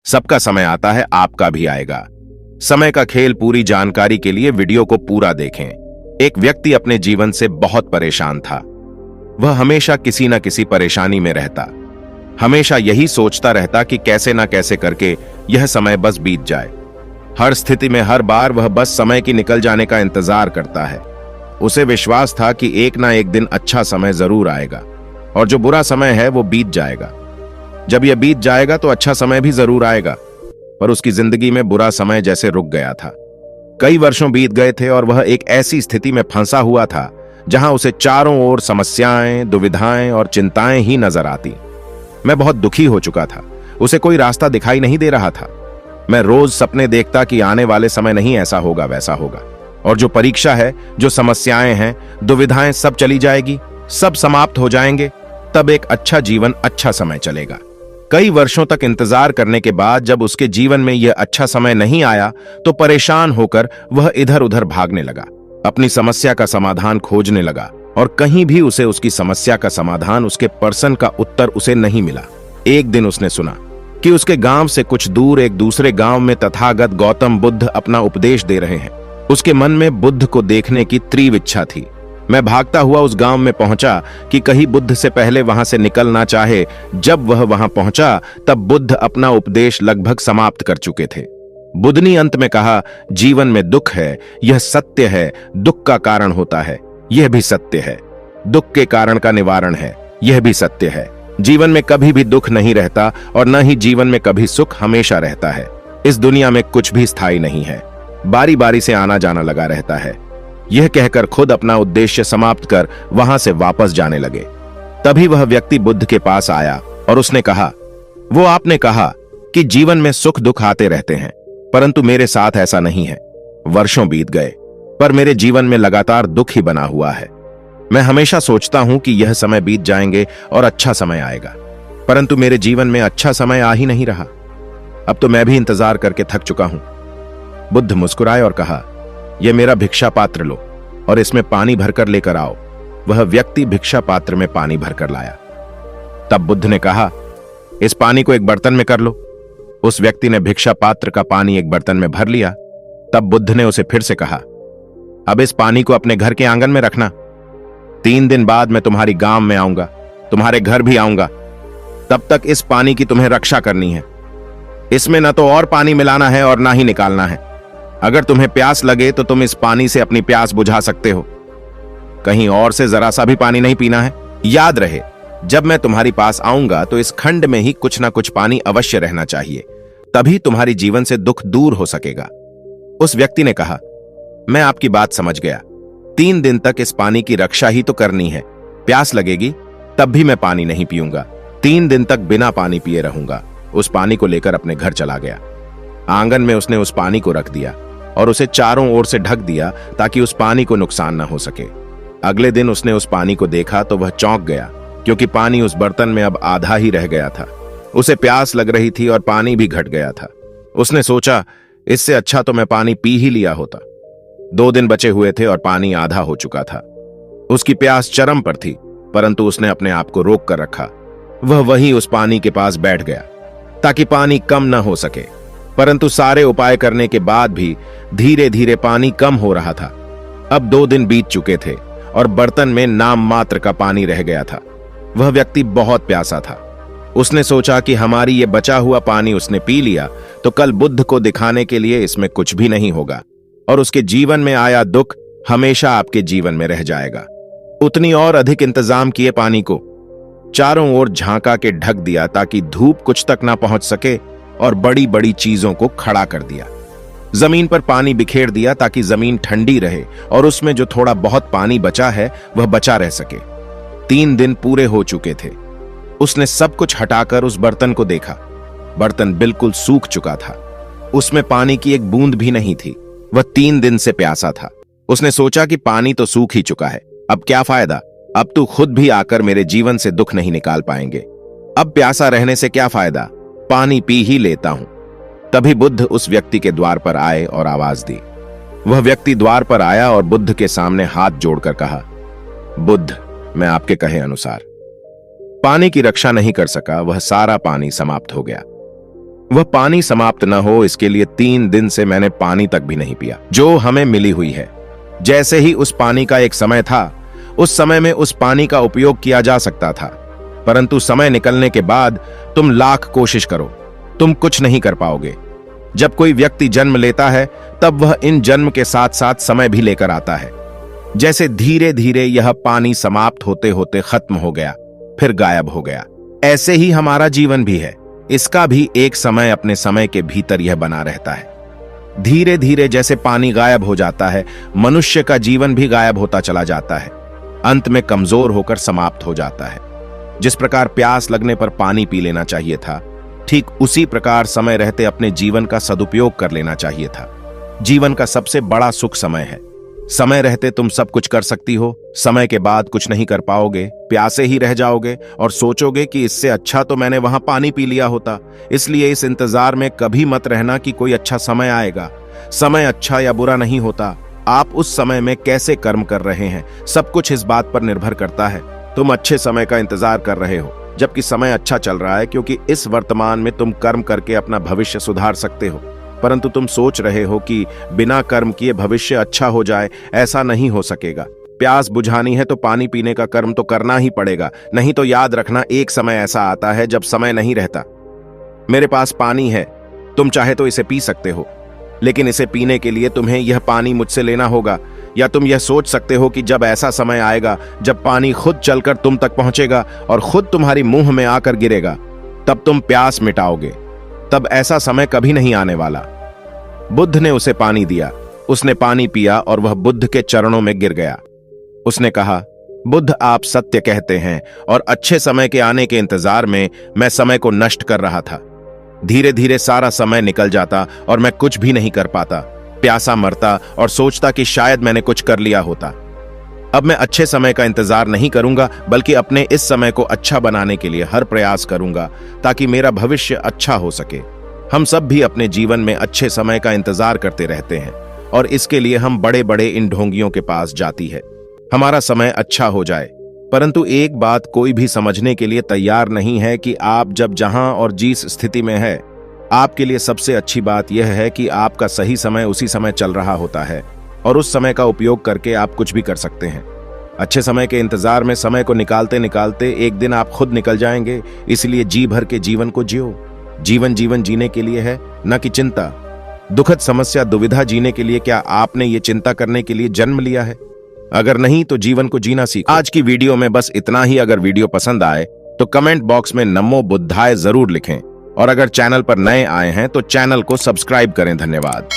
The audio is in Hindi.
सबका समय आता है, आपका भी आएगा। समय का खेल पूरी जानकारी के लिए वीडियो को पूरा देखें। एक व्यक्ति अपने जीवन से बहुत परेशान था। वह हमेशा किसी न किसी परेशानी में रहता। हमेशा यही सोचता रहता कि कैसे ना कैसे करके यह समय बस बीत जाए। हर स्थिति में हर बार वह बस समय की निकल जाने का इंतजार करता है। उसे विश्वास था कि एक ना एक दिन अच्छा समय जरूर आएगा और जो बुरा समय है वो बीत जाएगा। जब यह बीत जाएगा तो अच्छा समय भी जरूर आएगा। पर उसकी जिंदगी में बुरा समय जैसे रुक गया था। कई वर्षों बीत गए थे और वह एक ऐसी स्थिति में फंसा हुआ था जहां उसे चारों ओर समस्याएं, दुविधाएं और चिंताएं ही नजर आती। मैं बहुत दुखी हो चुका था। उसे कोई रास्ता दिखाई नहीं दे रहा था। मैं रोज सपने देखता कि आने वाले समय नहीं ऐसा होगा वैसा होगा, और जो परीक्षा है, जो समस्याएं हैं, दुविधाएं सब चली जाएगी, सब समाप्त हो जाएंगे, तब एक अच्छा जीवन, अच्छा समय चलेगा। कई वर्षों तक इंतजार करने के बाद जब उसके जीवन में यह अच्छा समय नहीं आया तो परेशान होकर वह इधर उधर भागने लगा। अपनी समस्या का समाधान खोजने लगा और कहीं भी उसे उसकी समस्या का समाधान, उसके प्रश्न का उत्तर उसे नहीं मिला। एक दिन उसने सुना कि उसके गांव से कुछ दूर एक दूसरे गांव में तथागत गौतम बुद्ध अपना उपदेश दे रहे हैं। उसके मन में बुद्ध को देखने की तीव्र इच्छा थी। मैं भागता हुआ उस गांव में पहुंचा कि कहीं बुद्ध से पहले वहां से निकल ना चाहे। जब वह वहां पहुंचा तब बुद्ध अपना उपदेश लगभग समाप्त कर चुके थे। बुद्ध ने अंत में कहा, जीवन में दुख है, यह सत्य है। दुख का कारण होता है, यह भी सत्य है। दुख के कारण का निवारण है, यह भी सत्य है। जीवन में कभी भी दुख नहीं रहता और न ही जीवन में कभी सुख हमेशा रहता है। इस दुनिया में कुछ भी स्थायी नहीं है, बारी बारी से आना जाना लगा रहता है। यह कहकर खुद अपना उद्देश्य समाप्त कर वहां से वापस जाने लगे। तभी वह व्यक्ति बुद्ध के पास आया और उसने कहा, वो आपने कहा कि जीवन में सुख दुख आते रहते हैं, परंतु मेरे साथ ऐसा नहीं है। वर्षों बीत गए पर मेरे जीवन में लगातार दुख ही बना हुआ है। मैं हमेशा सोचता हूं कि यह समय बीत जाएंगे और अच्छा समय आएगा, परंतु मेरे जीवन में अच्छा समय आ ही नहीं रहा। अब तो मैं भी इंतजार करके थक चुका हूं। बुद्ध मुस्कुराए और कहा, यह मेरा भिक्षा पात्र लो और इसमें पानी भरकर लेकर आओ। वह व्यक्ति भिक्षा पात्र में पानी भरकर लाया। तब बुद्ध ने कहा, इस पानी को एक बर्तन में कर लो। उस व्यक्ति ने भिक्षा पात्र का पानी एक बर्तन में भर लिया। तब बुद्ध ने उसे फिर से कहा, अब इस पानी को अपने घर के आंगन में रखना। 3 दिन बाद मैं तुम्हारी गांव में आऊंगा, तुम्हारे घर भी आऊंगा। तब तक इस पानी की तुम्हें रक्षा करनी है। इसमें न तो और पानी मिलाना है और ना ही निकालना है। अगर तुम्हें प्यास लगे तो तुम इस पानी से अपनी प्यास बुझा सकते हो। कहीं और से जरा सा भी पानी नहीं पीना है। याद रहे, जब मैं तुम्हारी पास आऊंगा तो इस खंड में ही कुछ ना कुछ पानी अवश्य रहना चाहिए, तभी तुम्हारी जीवन से दुख दूर हो सकेगा। उस व्यक्ति ने कहा, मैं आपकी बात समझ गया। 3 दिन तक इस पानी की रक्षा ही तो करनी है। प्यास लगेगी तब भी मैं पानी नहीं पीऊंगा। 3 दिन तक बिना पानी पिए रहूंगा। उस पानी को लेकर अपने घर चला गया। आंगन में उसने उस पानी को रख दिया और उसे चारों ओर से ढक दिया ताकि उस पानी को नुकसान न हो सके। अगले दिन उसने उस पानी को देखा तो वह चौंक गया, क्योंकि पानी उस बर्तन में अब आधा ही रह गया था। उसे प्यास लग रही थी और पानी भी घट गया था। उसने सोचा, इससे अच्छा तो मैं पानी पी ही लिया होता। 2 दिन बचे हुए थे और पानी आधा हो चुका था। उसकी प्यास चरम पर थी, परंतु उसने अपने आप को रोक कर रखा। वह वहीं उस पानी के पास बैठ गया ताकि पानी कम न हो सके, परंतु सारे उपाय करने के बाद भी धीरे धीरे पानी कम हो रहा था। अब 2 दिन बीत चुके थे और बर्तन में नाम मात्र का पानी रह गया था। वह व्यक्ति बहुत प्यासा था। उसने सोचा कि हमारी ये बचा हुआ पानी उसने पी लिया तो कल बुद्ध को दिखाने के लिए इसमें कुछ भी नहीं होगा और उसके जीवन में आया दुख हमेशा आपके जीवन में रह जाएगा। उतनी और अधिक इंतजाम किए पानी को, चारों ओर झांका के ढक दिया ताकि धूप कुछ तक ना पहुंच सके, और बड़ी बड़ी चीजों को खड़ा कर दिया। जमीन पर पानी बिखेर दिया ताकि जमीन ठंडी रहे और उसमें जो थोड़ा बहुत पानी बचा है वह बचा रह सके। 3 दिन पूरे हो चुके थे। उसने सब कुछ हटाकर उस बर्तन को देखा। बर्तन बिल्कुल सूख चुका था। उसमें पानी की एक बूंद भी नहीं थी। वह 3 दिन से प्यासा था। उसने सोचा कि पानी तो सूख ही चुका है, अब क्या फायदा। अब तू खुद भी आकर मेरे जीवन से दुख नहीं निकाल पाएंगे। अब प्यासा रहने से क्या फायदा, पानी पी ही लेता हूं। तभी बुद्ध उस व्यक्ति के द्वार पर आए और आवाज दी। वह व्यक्ति द्वार पर आया और बुद्ध के सामने हाथ जोड़कर कहा, बुद्ध, मैं आपके कहे अनुसार पानी की रक्षा नहीं कर सका। वह सारा पानी समाप्त हो गया। वह पानी समाप्त न हो इसके लिए 3 दिन से मैंने पानी तक भी नहीं पिया जो हमें मिली हुई है। जैसे ही उस पानी का एक समय था, उस समय में उस पानी का उपयोग किया जा सकता था, परंतु समय निकलने के बाद तुम लाख कोशिश करो, तुम कुछ नहीं कर पाओगे। जब कोई व्यक्ति जन्म लेता है तब वह इन जन्म के साथ साथ समय भी लेकर आता है। जैसे धीरे धीरे यह पानी समाप्त होते होते खत्म हो गया, फिर गायब हो गया, ऐसे ही हमारा जीवन भी है। इसका भी एक समय अपने समय के भीतर यह बना रहता है। धीरे धीरे जैसे पानी गायब हो जाता है, मनुष्य का जीवन भी गायब होता चला जाता है, अंत में कमजोर होकर समाप्त हो जाता है। जिस प्रकार प्यास लगने पर पानी पी लेना चाहिए था, ठीक उसी प्रकार समय रहते अपने जीवन का सदुपयोग कर लेना चाहिए था। जीवन का सबसे बड़ा सुख समय है। समय रहते तुम सब कुछ कर सकती हो, समय के बाद कुछ नहीं कर पाओगे, प्यासे ही रह जाओगे और सोचोगे कि इससे अच्छा तो मैंने वहां पानी पी लिया होता। इसलिए इस इंतजार में कभी मत रहना कि कोई अच्छा समय आएगा। समय अच्छा या बुरा नहीं होता, आप उस समय में कैसे कर्म कर रहे हैं, सब कुछ इस बात पर निर्भर करता है। तुम अच्छे समय का इंतजार कर रहे हो जबकि समय अच्छा चल रहा है, क्योंकि इस वर्तमान में तुम कर्म करके अपना भविष्य सुधार सकते हो। परंतु तुम सोच रहे हो कि बिना कर्म किए भविष्य अच्छा हो जाए, ऐसा नहीं हो सकेगा। प्यास बुझानी है तो पानी पीने का कर्म तो करना ही पड़ेगा, नहीं तो याद रखना एक समय ऐसा आता है जब समय नहीं रहता। मेरे पास पानी है, तुम चाहे तो इसे पी सकते हो, लेकिन इसे पीने के लिए तुम्हें यह पानी मुझसे लेना होगा। या तुम यह सोच सकते हो कि जब ऐसा समय आएगा जब पानी खुद चलकर तुम तक पहुंचेगा और खुद तुम्हारी मुंह में आकर गिरेगा, तब तुम प्यास मिटाओगे। तब ऐसा समय कभी नहीं आने वाला। बुद्ध ने उसे पानी दिया, उसने पानी पिया और वह बुद्ध के चरणों में गिर गया। उसने कहा, बुद्ध आप सत्य कहते हैं और अच्छे समय के आने के इंतजार में मैं समय को नष्ट कर रहा था। धीरे धीरे सारा समय निकल जाता और मैं कुछ भी नहीं कर पाता, प्यासा मरता और सोचता कि शायद मैंने कुछ कर लिया होता। अब मैं अच्छे समय का इंतजार नहीं करूंगा, बल्कि अपने इस समय को अच्छा बनाने के लिए हर प्रयास करूंगा ताकि मेरा भविष्य अच्छा हो सके। हम सब भी अपने जीवन में अच्छे समय का इंतजार करते रहते हैं और इसके लिए हम बड़े बड़े इन ढोंगियों के पास जाती है, हमारा समय अच्छा हो जाए। परंतु एक बात कोई भी समझने के लिए तैयार नहीं है कि आप जब जहां और जिस स्थिति में है, आपके लिए सबसे अच्छी बात यह है कि आपका सही समय उसी समय चल रहा होता है और उस समय का उपयोग करके आप कुछ भी कर सकते हैं। अच्छे समय के इंतजार में समय को निकालते निकालते एक दिन आप खुद निकल जाएंगे। इसलिए जी भर के जीवन को जियो। जीवन जीवन जीने के लिए है, न कि चिंता, दुखद समस्या, दुविधा जीने के लिए। क्या आपने ये चिंता करने के लिए जन्म लिया है? अगर नहीं तो जीवन को जीना सीखो। आज की वीडियो में बस इतना ही। अगर वीडियो पसंद आए तो कमेंट बॉक्स में नमो बुद्धाय जरूर लिखें और अगर चैनल पर नए आए हैं तो चैनल को सब्सक्राइब करें। धन्यवाद।